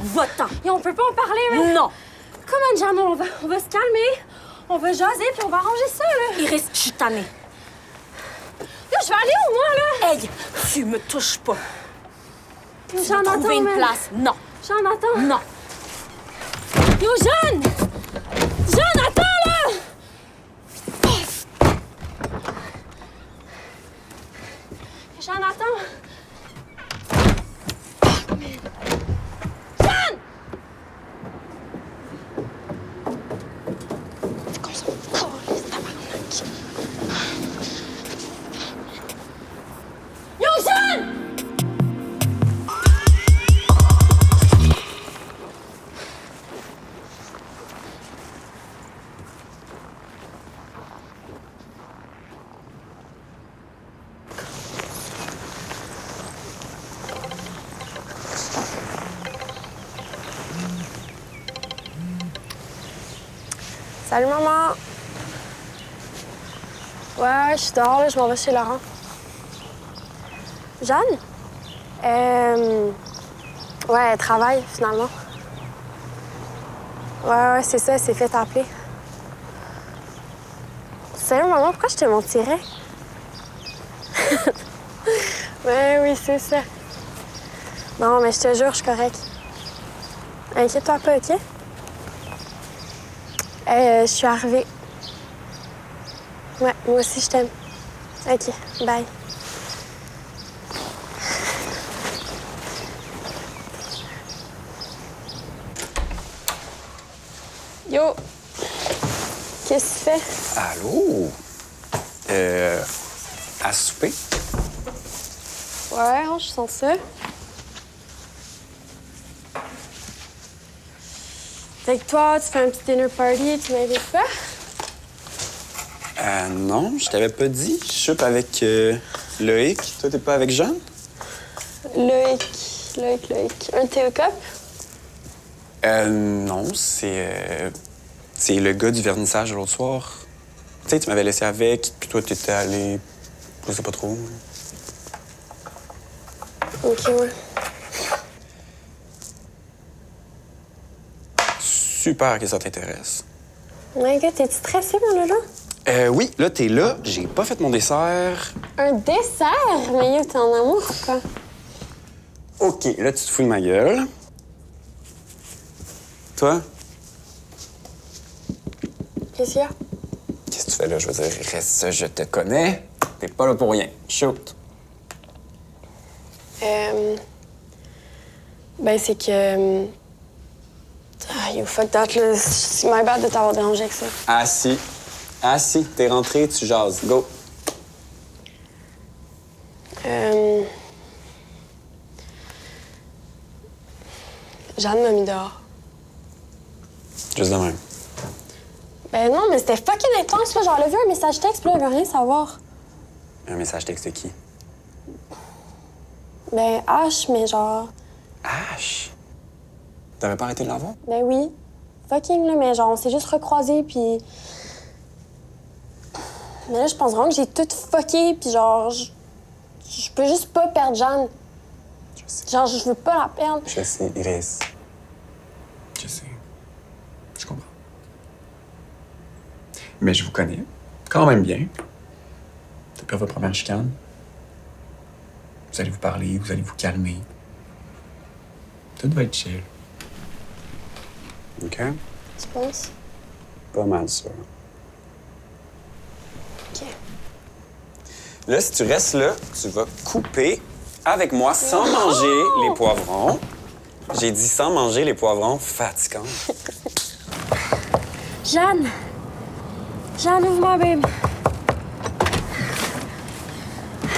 Va-t'en. Et on peut pas en parler, mais... Non. Comment, Jeanne, on va se calmer. On va jaser, puis on va arranger ça, là. Iris, je suis tannée. Yo, je vais aller où, moi, là? Hey, tu me touches pas. Tu J'en vas trouver une man. place. Non. Jeanne, attends. Non. Yo, Jeanne! Jeanne, attends, là! Jeanne, attends. Jeanne! Qu'on s'en calisse, tabarnak. Yo, Jeanne! Salut, maman. Ouais, je suis dehors, là, je m'en vais chez Laurent. Jeanne? Ouais, elle travaille, finalement. Ouais, c'est ça, elle s'est fait appeler. Salut, maman, pourquoi je te mentirais? Ouais, oui, c'est ça. Non, mais je te jure, je suis correcte. Inquiète-toi pas, OK? Je suis arrivée. Ouais, moi aussi, je t'aime. OK, bye. Yo! Qu'est-ce que tu fais? Allô? À souper? Ouais, je sens ça. Fait que toi, tu fais un petit dinner party, tu m'invites pas? Non, je t'avais pas dit. Je soupe avec Loïc. Toi, t'es pas avec Jeanne? Loïc. Un thé au cup? Non, c'est le gars du vernissage de l'autre soir. Tu sais, tu m'avais laissé avec, puis toi, t'étais allé... Je sais pas trop. OK, ouais. Super que ça t'intéresse. Ouais, gars, t'es-tu stressé, mon Lola? Oui, là, t'es là. J'ai pas fait mon dessert. Un dessert? Mais yo, t'es en amour, quoi? OK, là, tu te fous de ma gueule. Toi? Qu'est-ce qu'il y a? Qu'est-ce que tu fais là? Je veux dire, reste, je te connais. T'es pas là pour rien. Shoot. Ben, c'est que... Ah, you fuck that, là. C'est my bad de t'avoir dérangé avec ça. Assis. Assis. T'es rentré, tu jases. Go. Jeanne m'a mis dehors. Juste de même. Ben non, mais c'était fucking intense, là. Genre, elle a vu un message texte, puis là, elle veut rien savoir. Un message texte de qui? Ben, H, mais genre... Ash. T'avais pas arrêté de l'avoir? Ben oui. Fucking, là, mais genre, on s'est juste recroisés, puis... Mais là, je pense vraiment que j'ai tout fucké, puis genre... Je peux juste pas perdre Jeanne. Je sais. Genre, je veux pas la perdre. Je sais, Iris. Je sais. Je comprends. Mais je vous connais quand même bien. Depuis votre première chicane. Vous allez vous parler, vous allez vous calmer. Tout va être chill. OK? Tu penses? Pas mal sûr. OK. Là, si tu restes là, tu vas couper avec moi sans manger les poivrons. J'ai dit sans manger les poivrons fatigants. Jeanne! Jeanne, ouvre-moi, babe.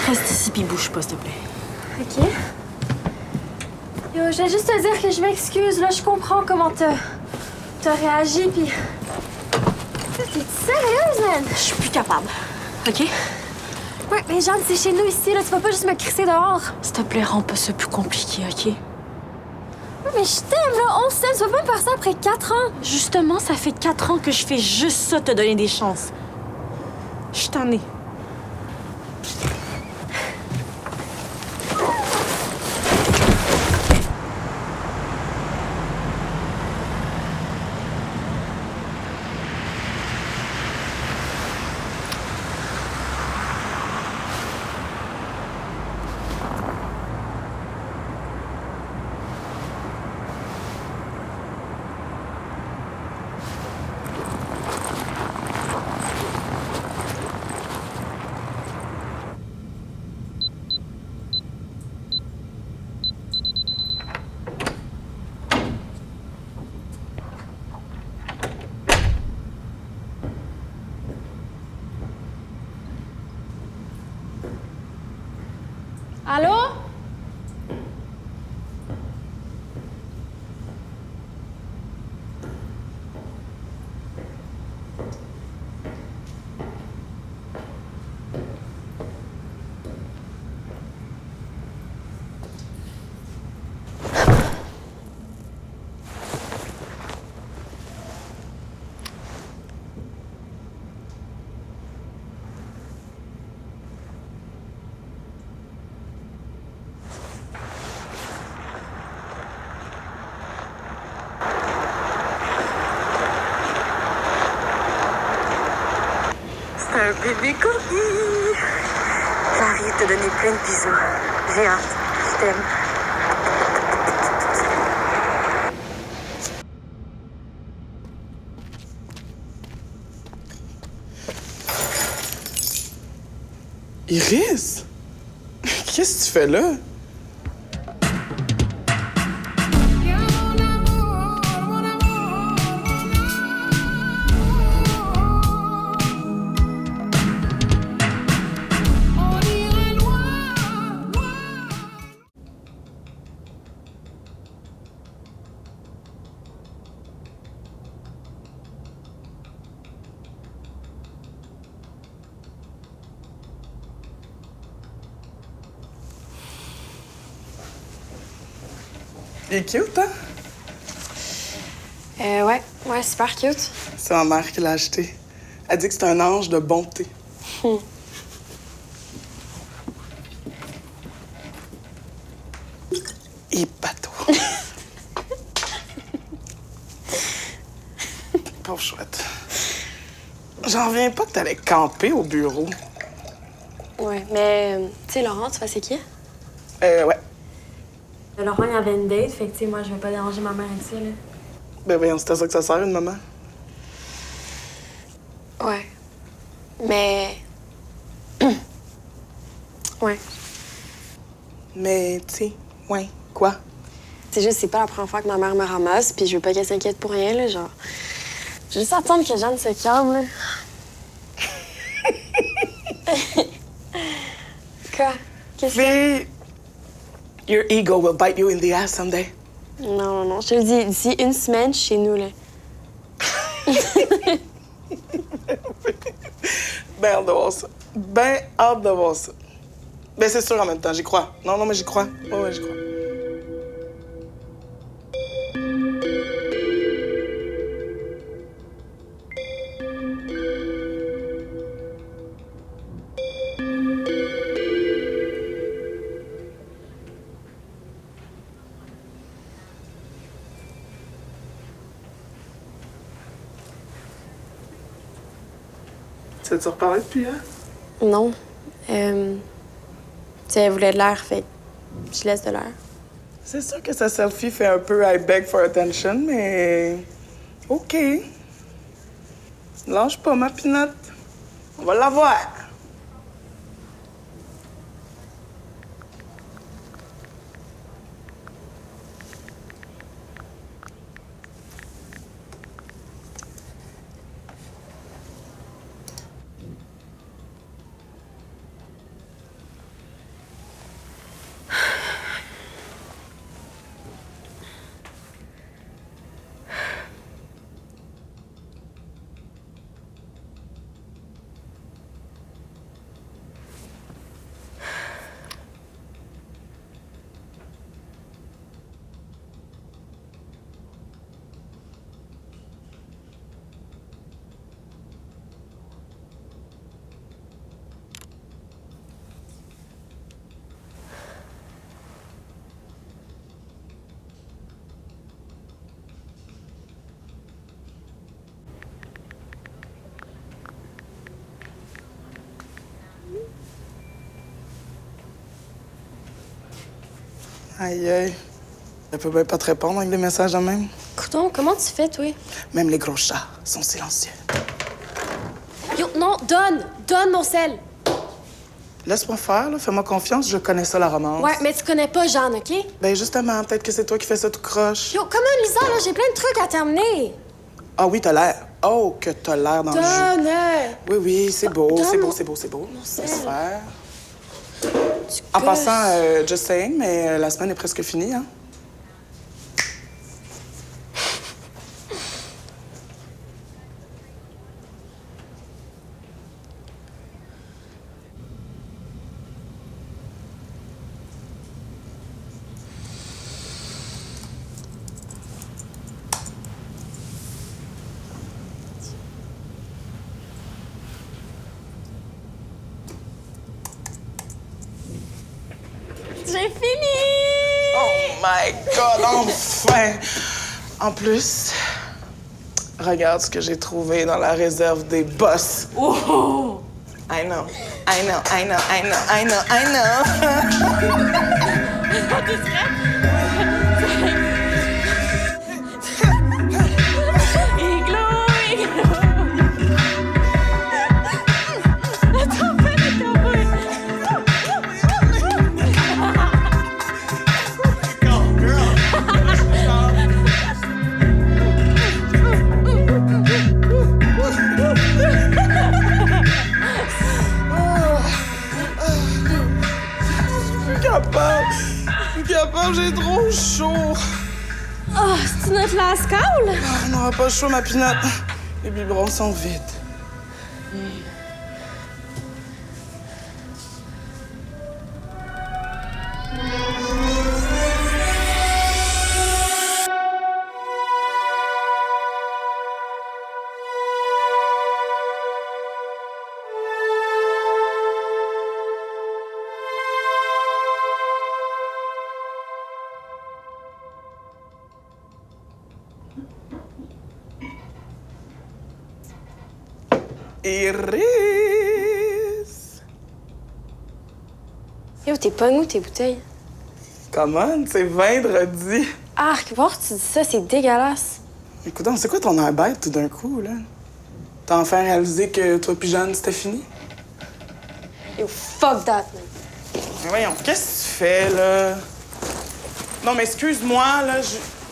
Reste ici puis bouge pas, s'il te plaît. OK. Yo, je vais juste te dire que je m'excuse, là. Je comprends comment t'as réagi, puis... T'es sérieuse, man? Je suis plus capable. OK? Ouais, mais Jeanne, c'est chez nous, ici, là. Tu vas pas juste me crisser dehors. S'il te plaît, rends pas ça plus compliqué, OK? Ouais, mais je t'aime, là. On s'aime. Tu vas pas me faire ça après 4 ans. Justement, ça fait 4 ans que je fais juste ça, te donner des chances. Je suis tannée. un bébé corgi. J'arrive de te donner plein de bisous. J'ai hâte. Je t'aime. Iris? Qu'est-ce que tu fais là? Il est cute, hein? Ouais, super cute. C'est ma mère qui l'a acheté. Elle dit que c'est un ange de bonté. Et bateau. Pauvre chouette. J'en reviens pas que t'allais camper au bureau. Ouais, mais, tu sais, Laurent, tu vois, c'est qui? Ouais. Laurent, il avait une date, fait que, tu sais, moi, je vais pas déranger ma mère avec ça, là. Ben voyons, c'est à ça que ça sert, une maman. Ouais. Mais. Ouais. Mais, tu sais, ouais, quoi? C'est juste, c'est pas la première fois que ma mère me ramasse, puis je veux pas qu'elle s'inquiète pour rien, là, genre. Je veux juste attendre que Jeanne se calme, là. Quoi? Qu'est-ce que... Mais. Your ego will bite you in the ass someday. Non, je te le dis, d'ici une semaine, je suis chez nous, là. Ben hâte de voir ça. Ben hâte de voir ça. Ben c'est sûr en même temps, j'y crois. Non, mais j'y crois. Ouais, j'y crois. Tu as-tu reparlé depuis, hein? Non. Tu sais, elle voulait de l'air, fait que je laisse de l'air. C'est sûr que sa selfie fait un peu I beg for attention, mais. OK. Lâche pas, ma pinotte. On va l'avoir. Aïe, aïe. Elle peut bien pas te répondre avec des messages de même. Coudon, comment tu fais, toi? Même les gros chats sont silencieux. Yo, non, donne mon sel. Laisse-moi faire, là. Fais-moi confiance, je connais ça, la romance. Ouais, mais tu connais pas Jeanne, OK? Ben justement, peut-être que c'est toi qui fais ça tout croche. Yo, comment, Lisa, là, j'ai plein de trucs à terminer. Ah oui, t'as l'air. Oh, que t'as l'air dans le jus. Donne! Oui, c'est beau, Donne c'est beau, mon- c'est beau, c'est beau. mon Laisse sel. faire. Tu En gosses. passant, just saying, mais la semaine est presque finie, hein? J'ai fini! Oh my God, enfin! En plus, regarde ce que j'ai trouvé dans la réserve des boss. Oh! I know. I know, I know, I know, I know, I know. Je suis capable, j'ai trop chaud. Oh, c'est notre lascale? On n'aura pas chaud, ma pinotte. Les biberons sont vides. Iris! Yo, t'es pas nous, tes bouteilles. Come on, c'est vendredi. Arc, voir tu dis ça, c'est dégueulasse. Écoute, c'est quoi ton air bête tout d'un coup, là? T'as enfin réalisé que toi puis Jeanne, c'était fini? Yo, fuck that, man. Mais voyons, qu'est-ce que tu fais, là? Non, mais excuse-moi, là,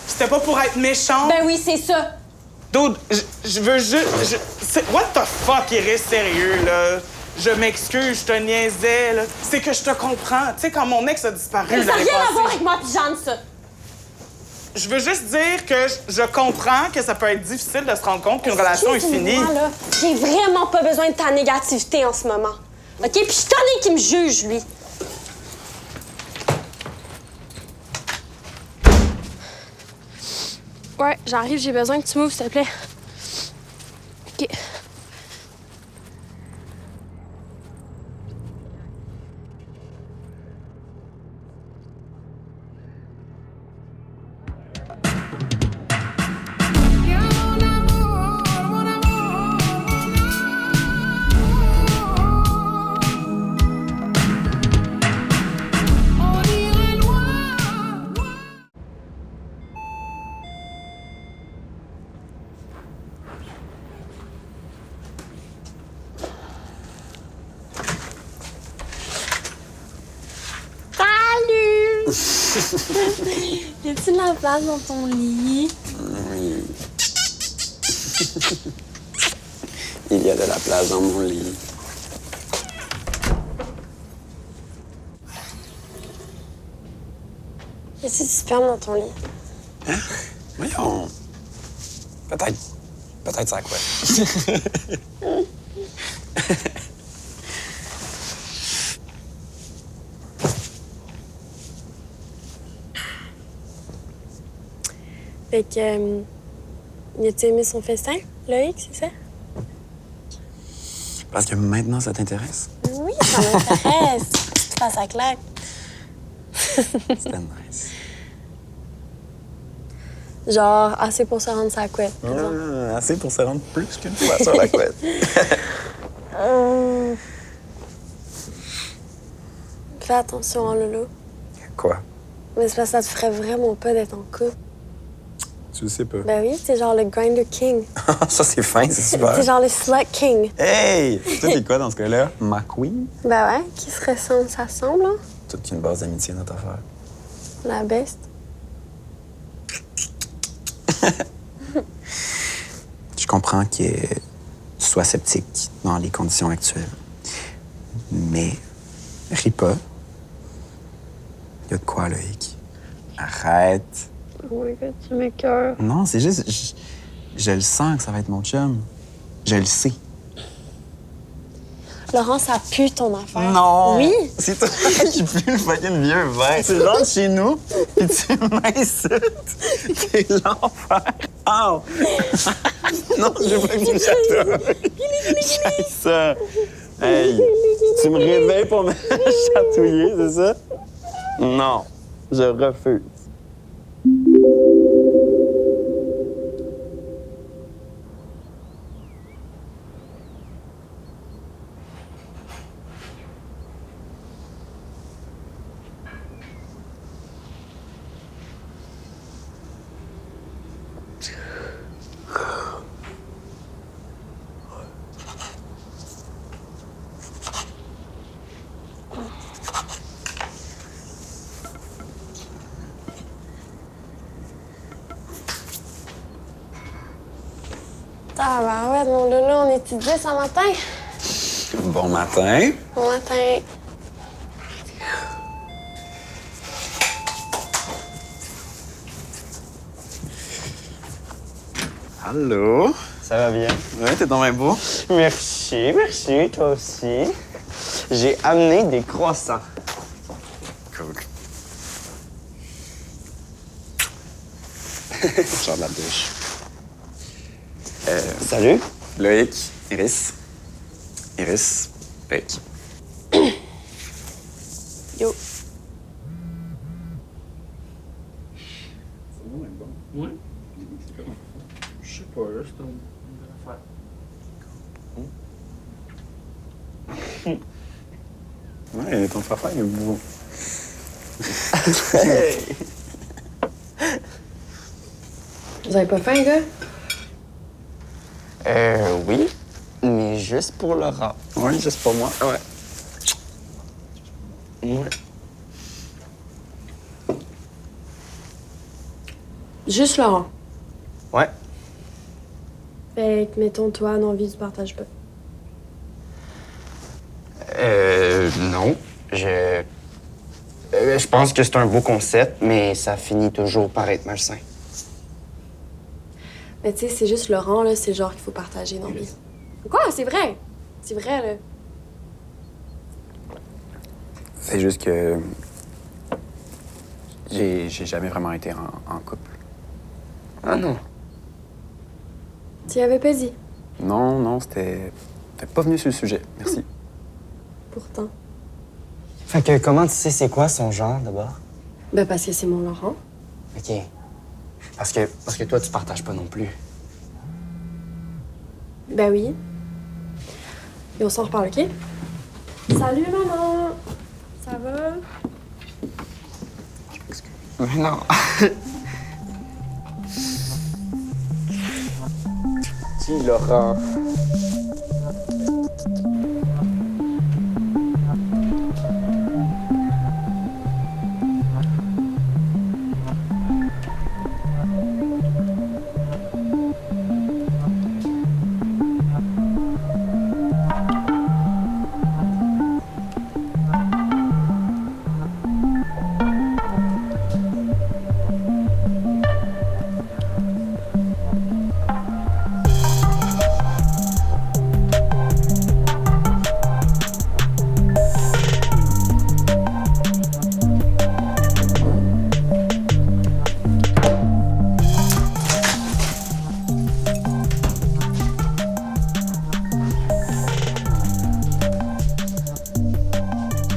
c'était pas pour être méchante. Ben oui, c'est ça. Dude, je veux juste... What the fuck, Iris, sérieux, là? Je m'excuse, je te niaisais, là. C'est que je te comprends. Tu sais, quand mon ex a disparu Mais ça n'a l'année rien à passée, voir avec moi pis Jeanne, ça. je veux juste dire que je comprends que ça peut être difficile de se rendre compte qu'une relation est finie. Excuse-moi, là, j'ai vraiment pas besoin de ta négativité en ce moment. OK? Puis je t'en ai qui me juge, lui. Ouais, j'arrive, j'ai besoin que tu m'ouvres, s'il te plaît. OK. Y a-t-il de la place dans ton lit? Oui. Il y a de la place dans mon lit. Y a-t-il du sperme dans ton lit? Hein? Voyons. Peut-être. Peut-être ça quoi. Fait que... y a-tu aimé son festin, Loïc, c'est ça? Parce que maintenant, ça t'intéresse? Oui, ça m'intéresse. Tu te fasses à claque. C'était nice. Genre, assez pour se rendre sa couette. par exemple. Assez pour se rendre plus qu'une fois sur la couette. Fais attention, hein, Lolo. Quoi? Mais c'est parce que ça te ferait vraiment pas d'être en couple. Tu le sais pas. Ben oui, t'es genre le grinder king. Ça, c'est fin, c'est super. T'es genre le slut king. Hey! Toi, t'es quoi dans ce cas-là? Ma queen? Ben ouais, qui se ressemble, ça semble, hein? Toute une base d'amitié, notre affaire. La best. Je comprends que tu sois sceptique dans les conditions actuelles. Mais, ris pas. Y a de quoi, Loïc? Arrête. Oh my God, tu m'écoeures. Non, c'est juste... Je le sens que ça va être mon chum. Je le sais. Laurent, ça pue ton affaire. Non! Oui? C'est toi qui pue le fucking vieux vin. Tu rentres chez nous, puis tu m'insultes. C'est l'enfer. Oh! Non, je veux pas que tu me chatouilles. C'est ça. Hey, tu me réveilles pour me chatouiller, c'est ça? Non, je refuse. Ah, bah ouais, mon loulou, on étudiait ce matin. Bon matin. Bon matin. Allô? Ça va bien? Ouais, t'es donc bien beau. Merci, toi aussi. J'ai amené des croissants. Cool. Genre de la douche. Salut. Loïc, Iris. Iris, Loïc. Yo. Je sais pas, là, c'est une affaire. Ouais, ton papa, il est beau. Vous avez pas faim, gars? Oui, mais juste pour Laura. Ouais, juste pour moi. Ouais. Ouais. Juste Laurent. Ouais. Fait que, mettons, toi, non, tu partages pas. Non. Je pense que c'est un beau concept, mais ça finit toujours par être malsain. Mais tu sais, c'est juste Laurent, là, c'est le genre qu'il faut partager dans la vie. Quoi? C'est vrai! C'est vrai, là. C'est juste que. J'ai jamais vraiment été en couple. Ah non. Tu y avais pas dit. Non, c'était pas venu sur le sujet. Merci. Pourtant. Fait que comment tu sais c'est quoi son genre, d'abord? Ben, parce que c'est mon Laurent. OK. Parce que toi, tu partages pas non plus. Ben oui. Et on s'en reparle, OK? Salut, maman! Ça va? Mais non. Dis, Laurent.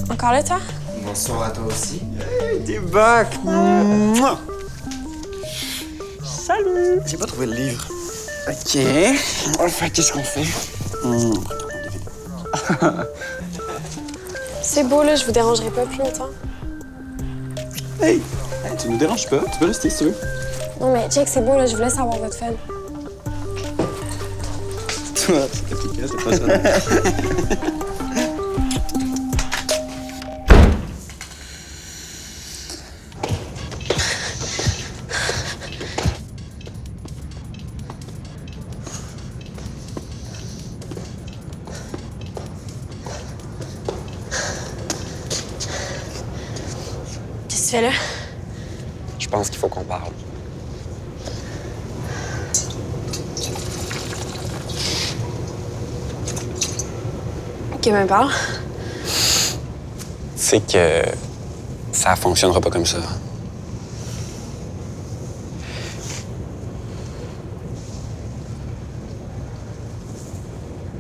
Encore là, toi? Bonsoir à toi aussi. T'es back! Mouah! Salut! J'ai pas trouvé le livre. OK. Enfin, qu'est-ce qu'on fait? C'est beau, là, je vous dérangerai pas plus longtemps. Hey! Tu nous déranges pas? Tu peux rester sûr? Non, mais check, c'est beau, là, je vous laisse avoir votre fun. Toi, c'est efficace, c'est pas ça. Qu'est-ce que tu fais là? Je pense qu'il faut qu'on parle. Ok, ben parle. C'est que ça fonctionnera pas comme ça.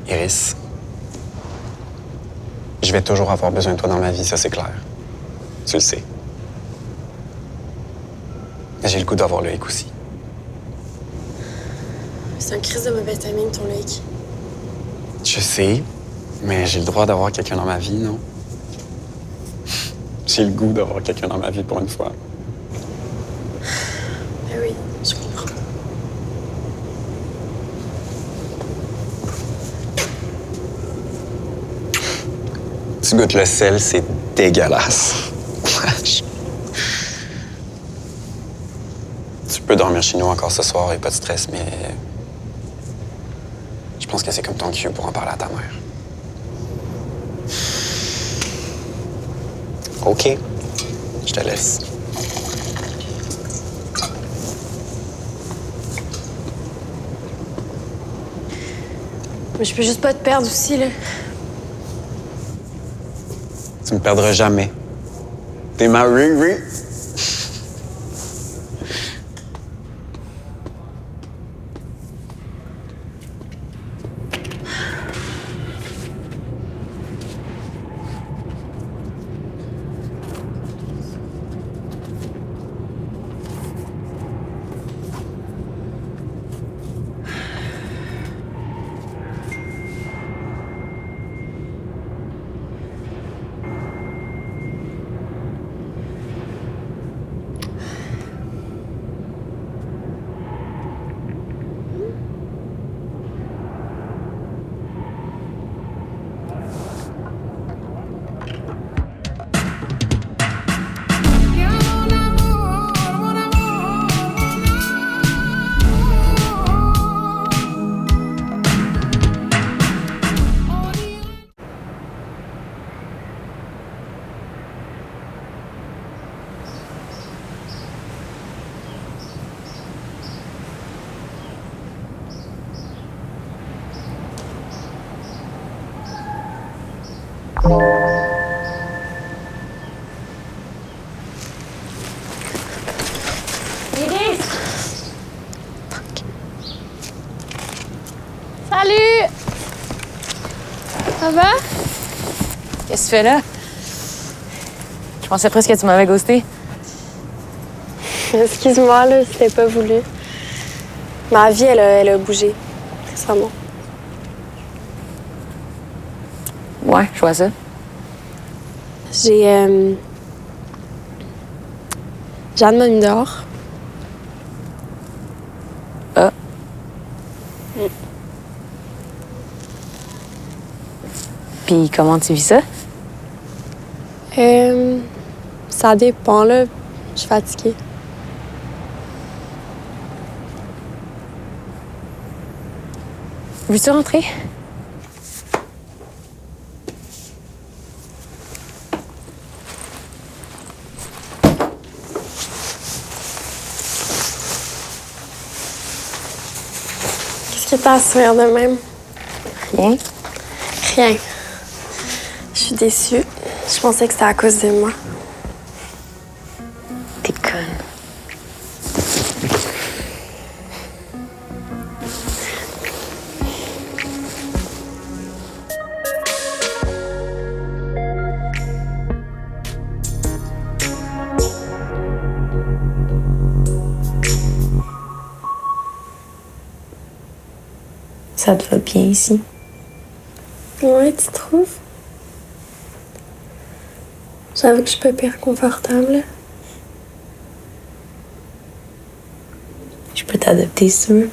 Iris, je vais toujours avoir besoin de toi dans ma vie, ça c'est clair. Tu le sais. Mais j'ai le goût d'avoir Loïc aussi. C'est un crise de mauvais timing, ton Loïc. Je sais, mais j'ai le droit d'avoir quelqu'un dans ma vie, non? J'ai le goût d'avoir quelqu'un dans ma vie pour une fois. Ben oui, je comprends. Tu goûtes le sel, c'est dégueulasse. Tu peux dormir chez nous encore ce soir et pas de stress, mais pense que c'est comme ton cue pour en parler à ta mère. OK. Je te laisse. Mais je peux juste pas te perdre aussi, là. Tu me perdras jamais. T'es ma Riri. Iris! Salut! Ça va? Qu'est-ce que tu fais là? Je pensais presque que tu m'avais ghosté. Excuse-moi, là, c'était pas voulu. Ma vie, elle a bougé récemment. Ouais, je vois ça. J'ai Jeanne m'a mis dehors. Ah. Puis comment tu vis ça? Ça dépend, là. Je suis fatiguée. Veux-tu rentrer? Qu'est-ce que t'as à sourire de même? Rien. Rien. Je suis déçue. Je pensais que c'était à cause de moi. T'es conne. Ça te va bien ici? Ouais, tu trouves? J'avoue que je suis pas pire confortable. Je peux t'adopter si tu veux.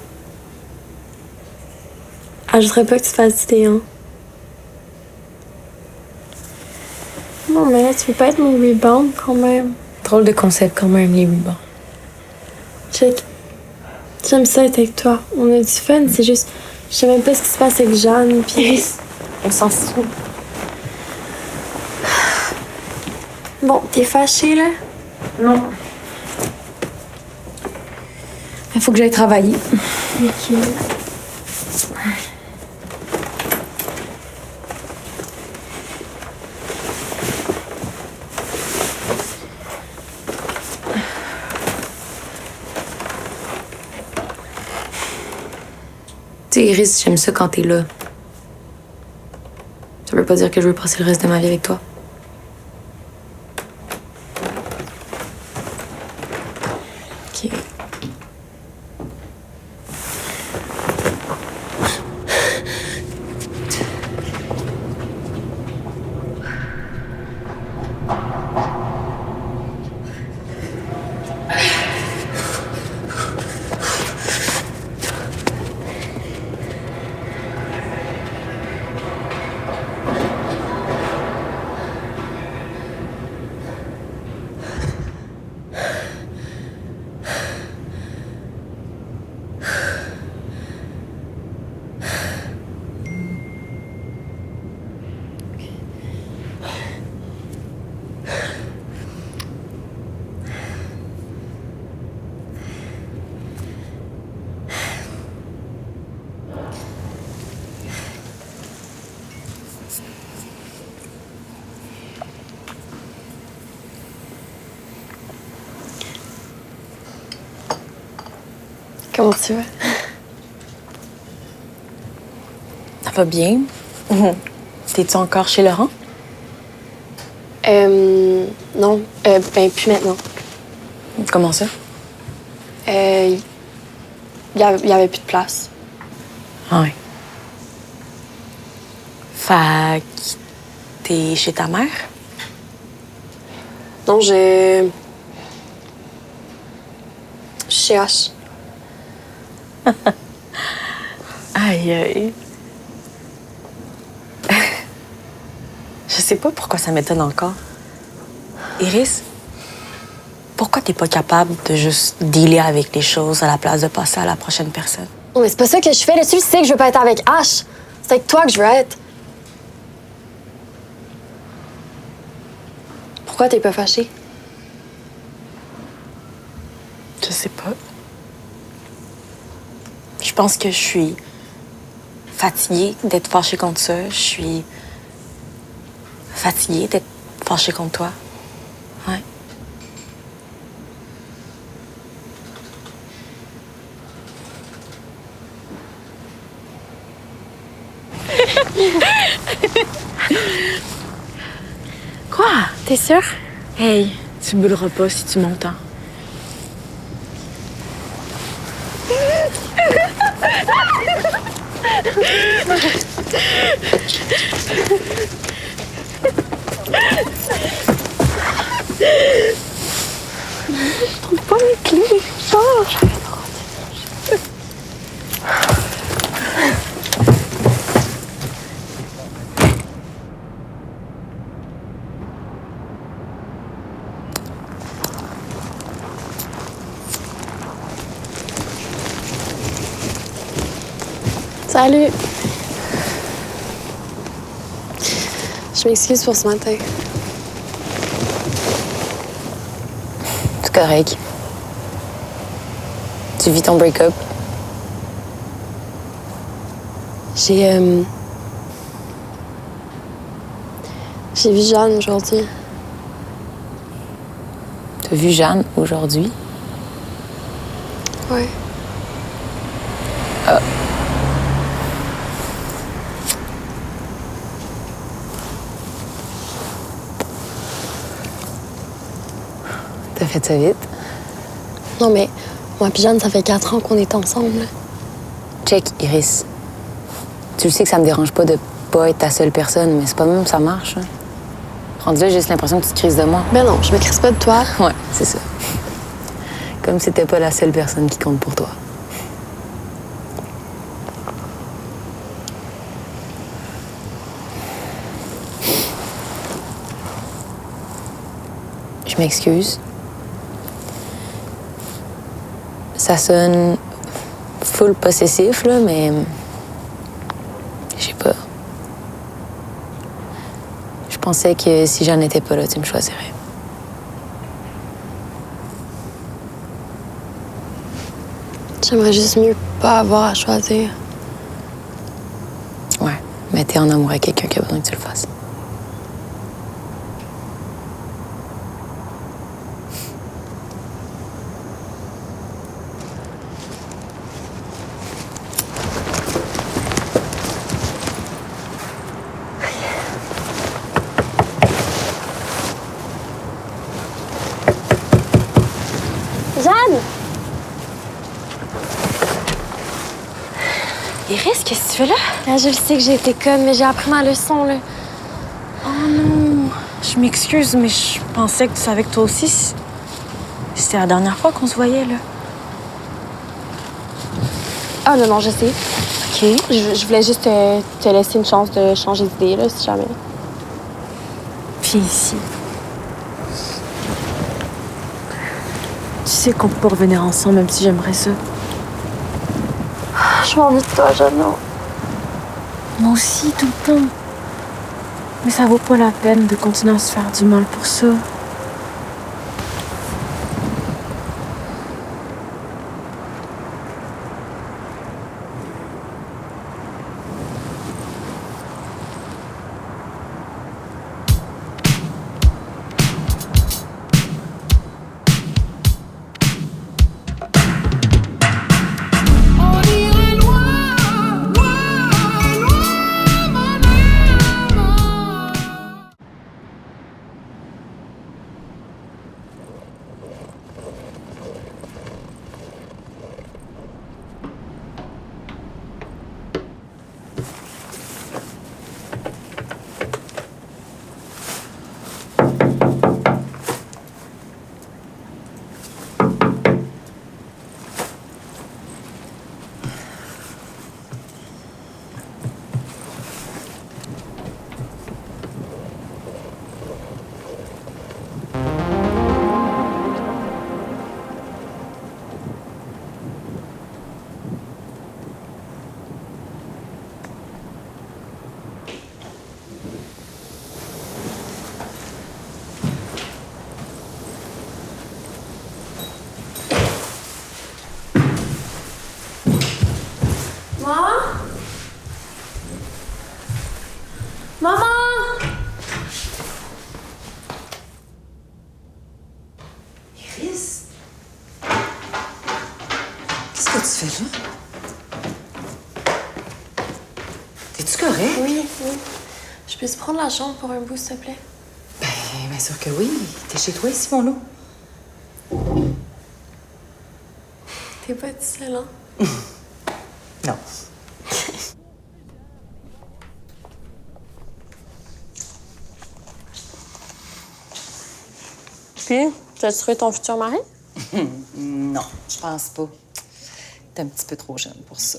Ah, je voudrais pas que tu fasses idée, hein. Non, mais là, tu peux pas être mon rebound quand même. Drôle de concept quand même, les rubans. Check. J'aime ça être avec toi. On a du fun, c'est juste. Je sais même pas ce qui se passe avec Jeanne, puis. On s'en fout. Bon, t'es fâchée, là? Non. Il faut que j'aille travailler. Ok. Tu sais, Iris, j'aime ça quand t'es là. Ça veut pas dire que je veux passer le reste de ma vie avec toi. Ok. Comment tu vas? Ça va bien? T'es-tu encore chez Laurent? Non. Ben, plus maintenant. Comment ça? Il y avait plus de place. Ah ouais. Fait que t'es chez ta mère? Non, je suis chez H. Aïe, aïe. Je sais pas pourquoi ça m'étonne encore. Iris, pourquoi t'es pas capable de juste dealer avec les choses à la place de passer à la prochaine personne? Non, mais c'est pas ça que je fais. Là, tu le sais que je veux pas être avec H. C'est avec toi que je veux être. Pourquoi t'es pas fâchée? Je sais pas. Je pense que je suis fatiguée d'être fâchée contre ça. Je suis fatiguée d'être fâchée contre toi. Ouais. Quoi? T'es sûre? Hey, tu brûleras pas si tu montes, hein? Je trouve pas mes clés. Sors! Salut! Je m'excuse pour ce matin. C'est correct. Tu vis ton break-up. J'ai vu Jeanne aujourd'hui. T'as vu Jeanne aujourd'hui? Ouais. T'as fait ça vite? Non, mais moi et Jeanne, ça fait 4 ans qu'on est ensemble. Check, Iris. Tu le sais que ça me dérange pas de pas être ta seule personne, mais c'est pas même ça marche. Hein. Rendu là, j'ai juste l'impression que tu te crises de moi. Ben non, je me crisse pas de toi. Ouais, c'est ça. Comme si t'étais pas la seule personne qui compte pour toi. Je m'excuse. Ça sonne full possessif, là, mais... Je sais pas. Je pensais que si j'en étais pas là, tu me choisirais. J'aimerais juste mieux pas avoir à choisir. Ouais, mais t'es en amour avec quelqu'un qui a besoin que tu le fasses. Jeanne! Iris, qu'est-ce que tu fais là? Ah, je le sais que j'ai été conne, mais j'ai appris ma leçon, là. Oh non, je m'excuse, mais je pensais que tu savais que toi aussi, c'était la dernière fois qu'on se voyait, là. Ah non, non, je sais. OK. Je voulais juste te laisser une chance de changer d'idée, là, si jamais. Viens ici. Tu sais qu'on peut pas revenir ensemble, même si j'aimerais ça. Je m'ennuie de toi, Jeanne. Moi aussi, tout le temps. Mais ça vaut pas la peine de continuer à se faire du mal pour ça. Qu'est-ce que tu fais là? T'es-tu correct? Oui, oui. Je peux te prendre la chambre pour un bout, s'il te plaît? Ben, bien sûr que oui. T'es chez toi ici, mon loup. T'es pas tout seul, hein? Non. Puis, t'as trouvé ton futur mari? Non, je pense pas. T'es un petit peu trop jeune pour ça.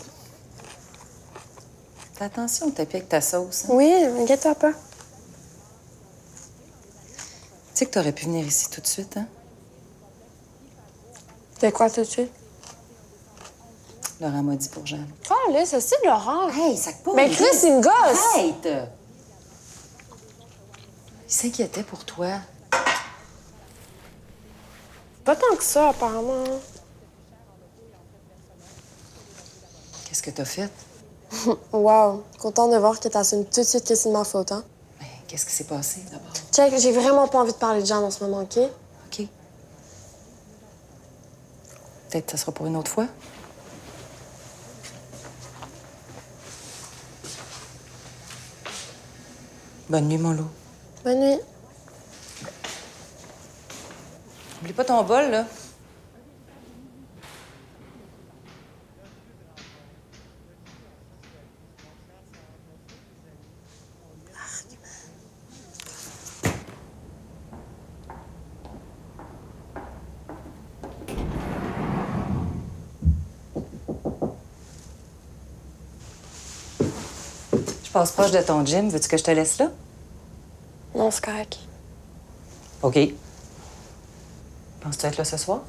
Fais attention au tapis avec ta sauce. Hein? Oui, inquiète-toi pas. Tu sais que t'aurais pu venir ici tout de suite, hein? De quoi tout de suite? Laurent m'a dit pour Jeanne. Oh, là, ça, c'est Laurent. Hey, ça pas. Mais Chris, c'est une gosse! Arrête! Il s'inquiétait pour toi. Pas tant que ça, apparemment. Qu'est-ce que t'as fait? Wow, content de voir que t'assumes tout de suite que c'est de ma faute, hein? Ben, qu'est-ce qui s'est passé, d'abord? Check, j'ai vraiment pas envie de parler de Jeanne en ce moment, OK? OK. Peut-être que ça sera pour une autre fois. Bonne nuit, mon loup. Bonne nuit. Oublie pas ton bol, là. Je passe proche de ton gym. Veux-tu que je te laisse là? Non, c'est correct. OK. Penses-tu être là ce soir?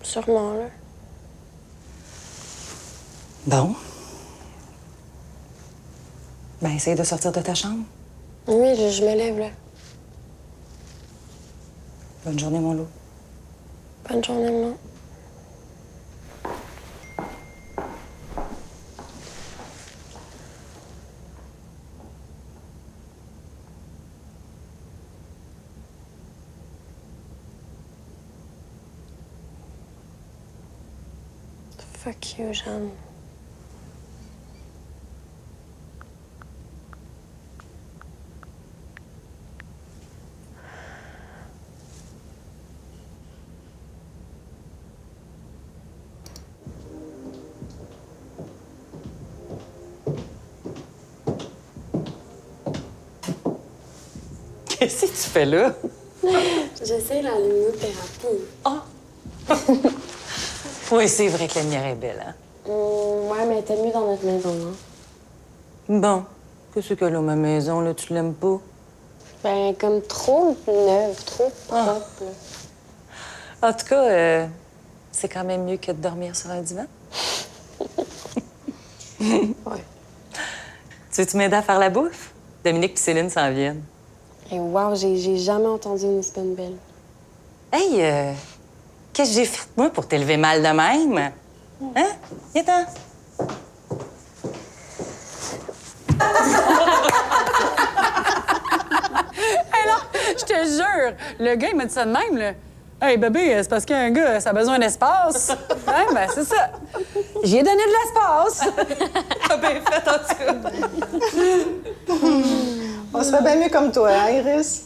Sûrement, là. Bon. Ben, essaye de sortir de ta chambre. Oui, je me lève, là. Bonne journée, mon loup. Bonne journée, maman. Fuck you, Jeanne. Qu'est-ce que tu fais là? J'essaie la luminothérapie. Oui, c'est vrai que la lumière est belle, hein? Ouais, mais t'es mieux dans notre maison, hein? Bon. Qu'est-ce que là, ma maison, là, tu l'aimes pas? Ben, comme trop neuve, trop propre. En tout cas, c'est quand même mieux que de dormir sur un divan. Ouais. Tu veux-tu m'aider à faire la bouffe? Dominique et Céline s'en viennent. Et wow, j'ai jamais entendu une espèce belle. Hey, qu'est-ce que j'ai fait, moi, pour t'élever mal de même? Hein? Viens-t'en. Je te jure, le gars, il m'a dit ça de même, là. Hey, bébé, c'est parce qu'un gars, ça a besoin d'espace. Hein? Ben, c'est ça. J'ai donné de l'espace. T'as bien fait, en tout cas. On serait bien mieux comme toi, hein, Iris?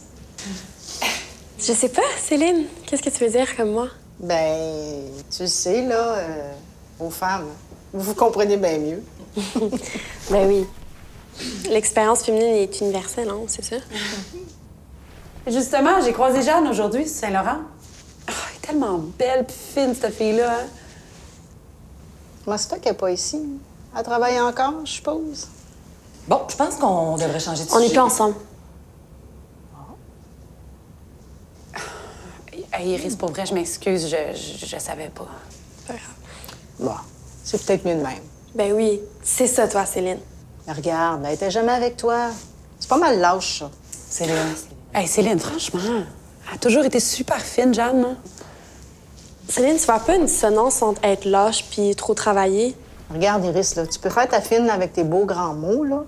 Je sais pas, Céline, qu'est-ce que tu veux dire comme moi? Ben, tu le sais, là, aux femmes, vous vous comprenez bien mieux. Ben oui. L'expérience féminine est universelle, hein, c'est ça? Justement, j'ai croisé Jeanne aujourd'hui sur Saint-Laurent. Oh, elle est tellement belle puis fine, cette fille-là. Hein? Comment c'est toi qu'elle n'est pas ici? Elle travaille encore, je suppose? Bon, je pense qu'on devrait changer de On sujet. n'est plus ensemble. Hey, Iris, pour vrai, je m'excuse, je savais pas. Pas grave. Bon, c'est peut-être mieux de même. Ben oui, c'est ça, toi, Céline. Mais regarde, elle était jamais avec toi. C'est pas mal lâche, ça. Céline. Hey, Céline, franchement, elle a toujours été super fine, Jeanne. Hein? Céline, tu vois pas une dissonance entre être lâche puis trop travailler? Regarde, Iris, là, tu peux faire ta fine avec tes beaux grands mots, là,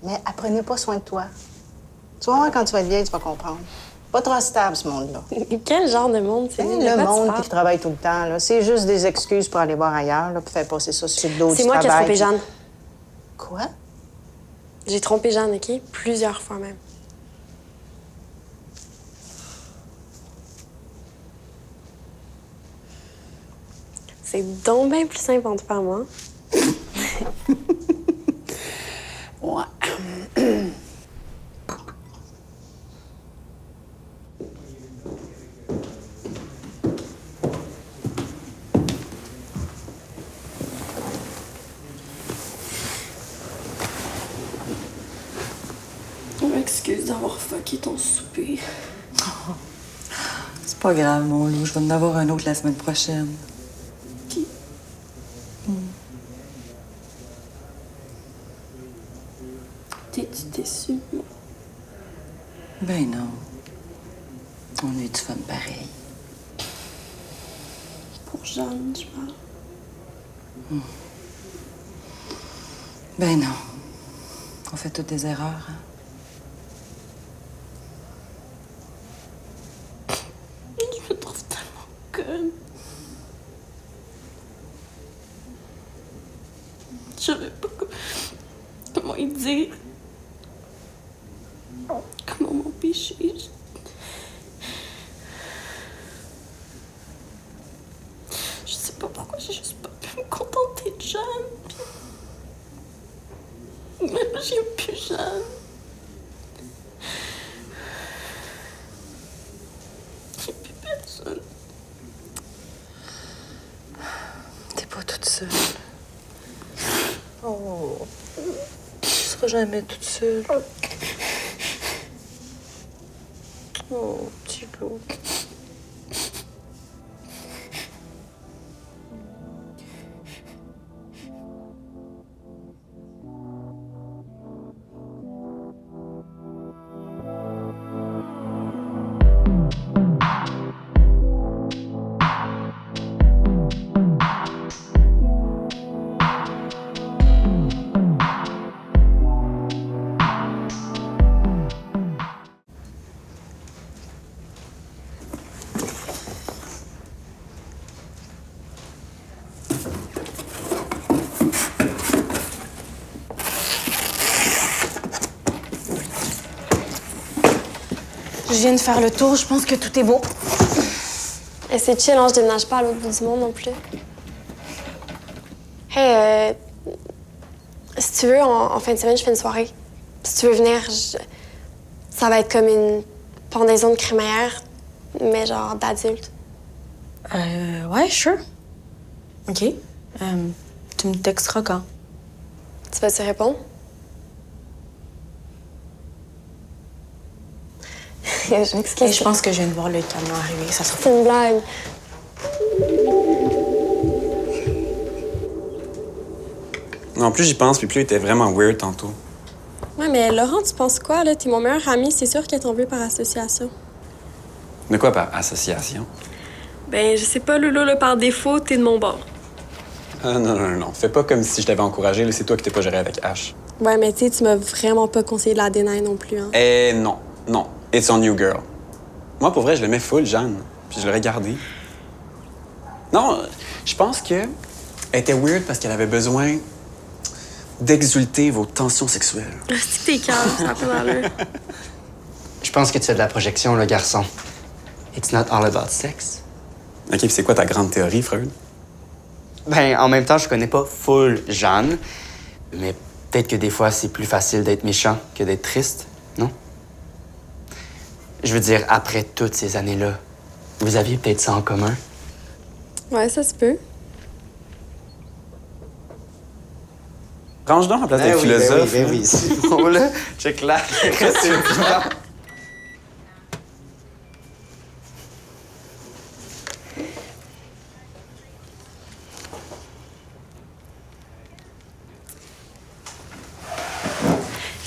mais apprenez pas soin de toi. Tu vas voir, quand tu vas être vieille, tu vas comprendre. Pas trop stable, ce monde-là. Quel genre de monde, c'est Le monde qui travaille tout le temps, là, c'est juste des excuses pour aller voir ailleurs, là, puis faire passer ça sur le dos du C'est moi qui ai travail. trompé Jeanne. Quoi? J'ai trompé Jeanne, OK? Plusieurs fois même. C'est donc bien plus simple en te faire moi. Ouais. Je m'excuse d'avoir fucké ton souper. C'est pas grave, mon loup. Je vais en avoir un autre la semaine prochaine. Qui? T'es-tu déçue, moi? Ben non. On a eu du fun pareil. Pour Jeanne, je parle. Ben non. On fait toutes des erreurs, hein? Je me trouve tellement conne. Je savais pas comment y dire. Comment m'empêcher. Je sais pas pourquoi j'ai juste pas pu me contenter de Jeanne. Même j'aime plus Jeanne. J'ai plus personne. T'es pas toute seule. Oh. Tu seras jamais toute seule. Oh, petit loup. Je viens de faire le tour, je pense que tout est beau. Et c'est chill, hein, je déménage pas à l'autre bout du monde non plus. Hey, si tu veux, en fin de semaine, je fais une soirée. Si tu veux venir, ça va être comme une pendaison de crémaillère, mais genre d'adulte. Ouais, sure. OK. Tu me texteras quand? Tu vas te répondre? Je m'excuse. Et je pense que je viens de voir le camion arriver. Ça sera... C'est une blague. Non, plus j'y pense, puis plus il était vraiment weird tantôt. Ouais, mais Laurent, tu penses quoi, là? T'es mon meilleur ami, c'est sûr qu'elle t'en veut par association. De quoi par association? Ben, je sais pas, Loulou, là, par défaut, t'es de mon bord. Ah, non. Fais pas comme si je t'avais encouragé, là, c'est toi qui t'es pas géré avec H. Ouais, mais tu sais, tu m'as vraiment pas conseillé de la dénaille non plus, hein. Eh non. It's on you, girl. Moi, pour vrai, je l'aimais full, Jeanne. Puis je l'aurais gardée. Non, je pense que elle était weird parce qu'elle avait besoin d'exulter vos tensions sexuelles. C'est que t'es calme, ça a pas d'allure. Je pense que tu fais de la projection, le garçon. It's not all about sex. OK, puis c'est quoi ta grande théorie, Freud? Ben, en même temps, je connais pas full Jeanne, mais peut-être que des fois, c'est plus facile d'être méchant que d'être triste, non? Je veux dire, après toutes ces années-là, vous aviez peut-être ça en commun. Ouais, ça se peut. Range donc en place des philosophes. Ben oui, c'est bon, là. Check là. Qu'est-ce que tu veux dire?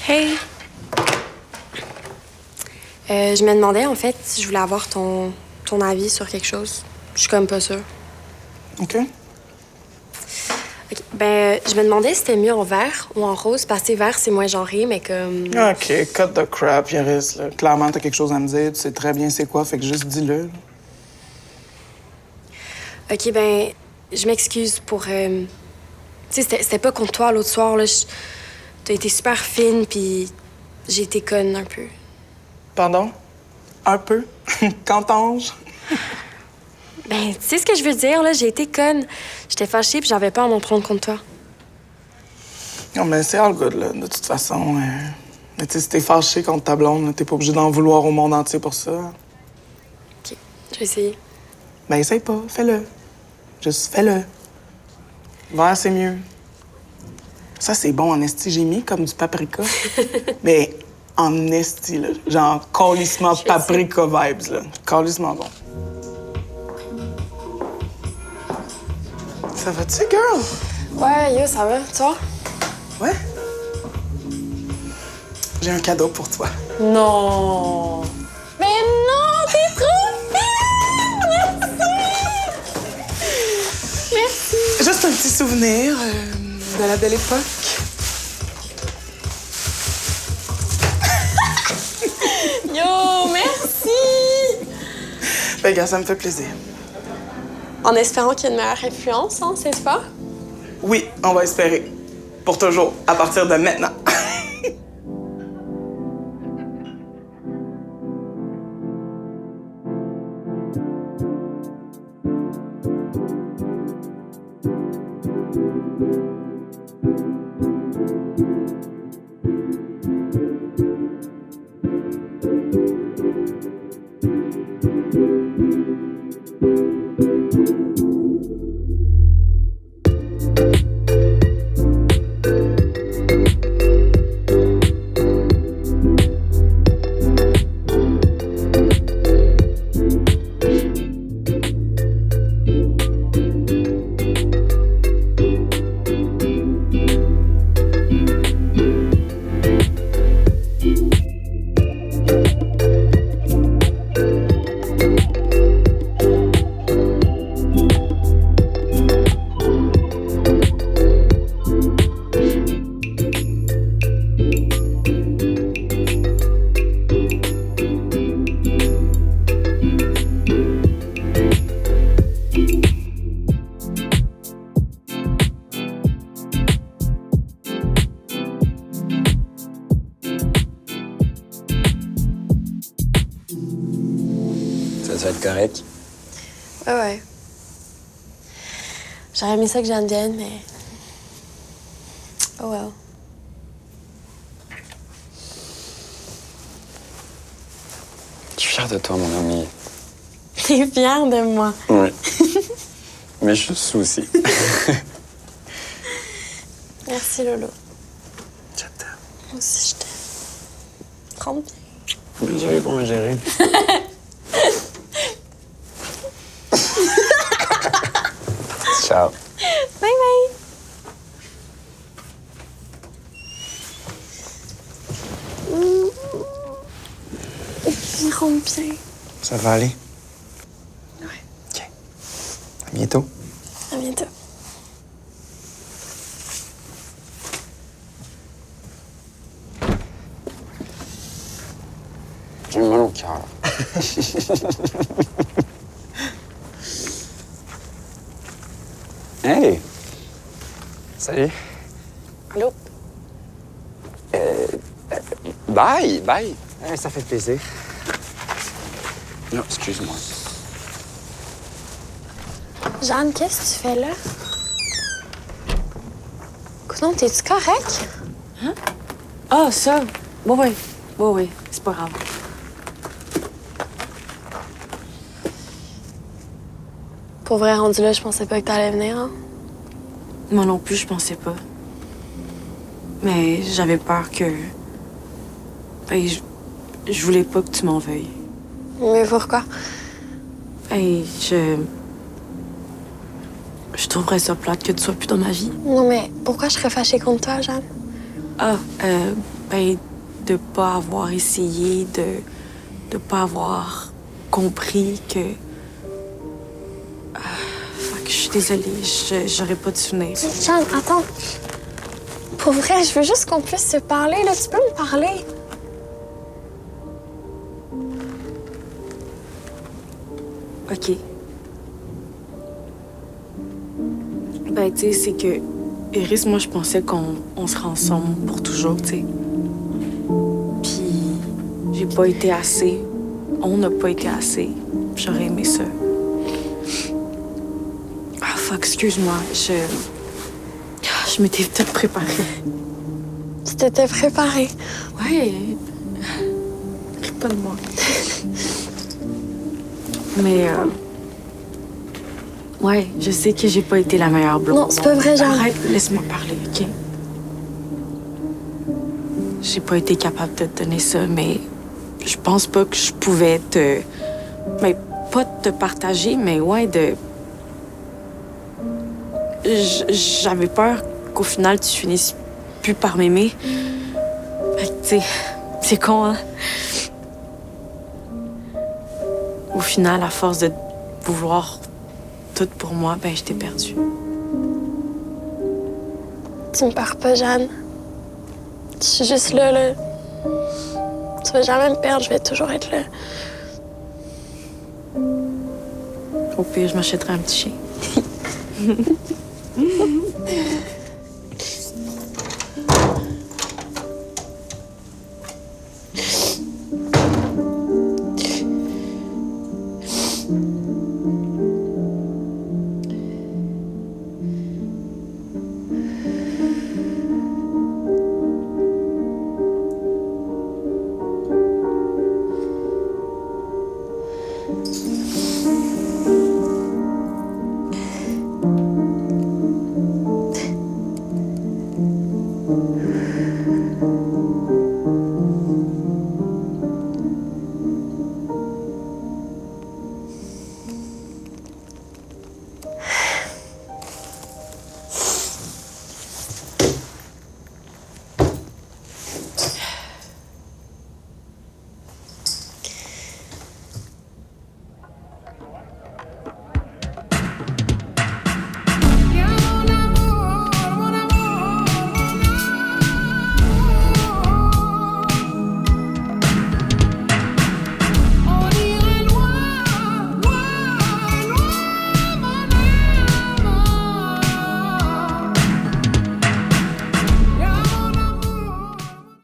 Hey! Je me demandais, en fait, si je voulais avoir ton avis sur quelque chose. Je suis comme pas sûre. OK. OK. Ben, je me demandais si c'était mieux en vert ou en rose, parce que vert, c'est moins genré, mais comme... OK, cut the crap, Iris. Là. Clairement, t'as quelque chose à me dire. Tu sais très bien c'est quoi, fait que juste dis-le. Là. OK, ben, je m'excuse pour... Tu sais, c'était pas contre toi l'autre soir, là. T'as été super fine, puis j'ai été conne un peu. Pardon? Un peu? Qu'entends-je? Ben, tu sais ce que je veux dire, là? J'ai été conne. J'étais fâchée, puis j'avais pas à m'en prendre contre toi. Non, mais c'est all good, là, de toute façon. Mais tu sais, si t'es fâché contre ta blonde, là, t'es pas obligé d'en vouloir au monde entier pour ça. OK, je vais essayer. Ben, essaye pas, fais-le. Juste fais-le. Vert, c'est mieux. Ça, c'est bon en esti. J'ai mis comme du paprika. Mais en esti, là. Genre, calissement paprika vibes, là. Calissement bon. Ça va-tu, girl? Ouais, yo, ça va, tu vois? Ouais. J'ai un cadeau pour toi. Non! Mais non, t'es trop fine! Merci! Merci! Juste un petit souvenir de la belle époque. Yo, merci! Ben, gars, ça me fait plaisir. En espérant qu'il y ait une meilleure influence, hein, c'est pas? Oui, on va espérer. Pour toujours, à partir de maintenant. Ça va être correct. Ouais. J'aurais aimé ça que Jeanne vienne, mais... Oh well. Je suis fier de toi, mon ami. T'es fière de moi. Oui. Mais je suis sous aussi. Merci, Lolo. Je t'aime. Moi aussi, je t'aime. Rentre bien. Bonne journée pour me gérer. Ciao. Bye bye. Il rentre bien. Ça va aller? Ouais. OK. À bientôt. À bientôt. J'ai mal au cœur. Hey! Salut. Allô? Bye! Bye! Ça fait plaisir. Non, excuse-moi. Jeanne, qu'est-ce que tu fais là? Coudonc, t'es-tu correct? Hein? Ah, ça? Oui, c'est pas grave. Pour vrai, rendu là, je pensais pas que t'allais venir, hein? Moi non plus, je pensais pas. Mais j'avais peur que... Ben, je voulais pas que tu m'en veuilles. Mais pourquoi? Ben, je trouverais ça plate que tu sois plus dans ma vie. Non, mais pourquoi je serais fâchée contre toi, Jeanne? Ah, ben, de pas avoir essayé, de pas avoir compris que... fuck, je suis désolée. J'aurais pas de souvenir. Jeanne, attends. Pour vrai, je veux juste qu'on puisse se parler, là. Tu peux me parler? OK. Ben, tu sais, c'est que... Iris, moi, je pensais qu'on serait ensemble pour toujours, tu sais. Puis, j'ai pas été assez. On n'a pas été assez. J'aurais aimé ça. Ah, fuck, excuse-moi. Je m'étais peut-être préparée. Tu t'étais préparée. Ouais. Ris pas de moi. Mais, ouais, je sais que j'ai pas été la meilleure blonde. Non, c'est pas vrai, genre. Arrête, laisse-moi parler, OK? J'ai pas été capable de te donner ça, mais je pense pas que je pouvais te... Mais pas te partager, mais ouais, de... J'avais peur qu'au final, tu finisses plus par m'aimer. Fait que, tu sais, c'est con, hein? Au final, à force de vouloir tout pour moi, ben, je t'ai perdue. Tu me perds pas, Jeanne. Je suis juste là. Tu vas jamais me perdre, je vais toujours être là. Au pire, je m'achèterai un petit chien.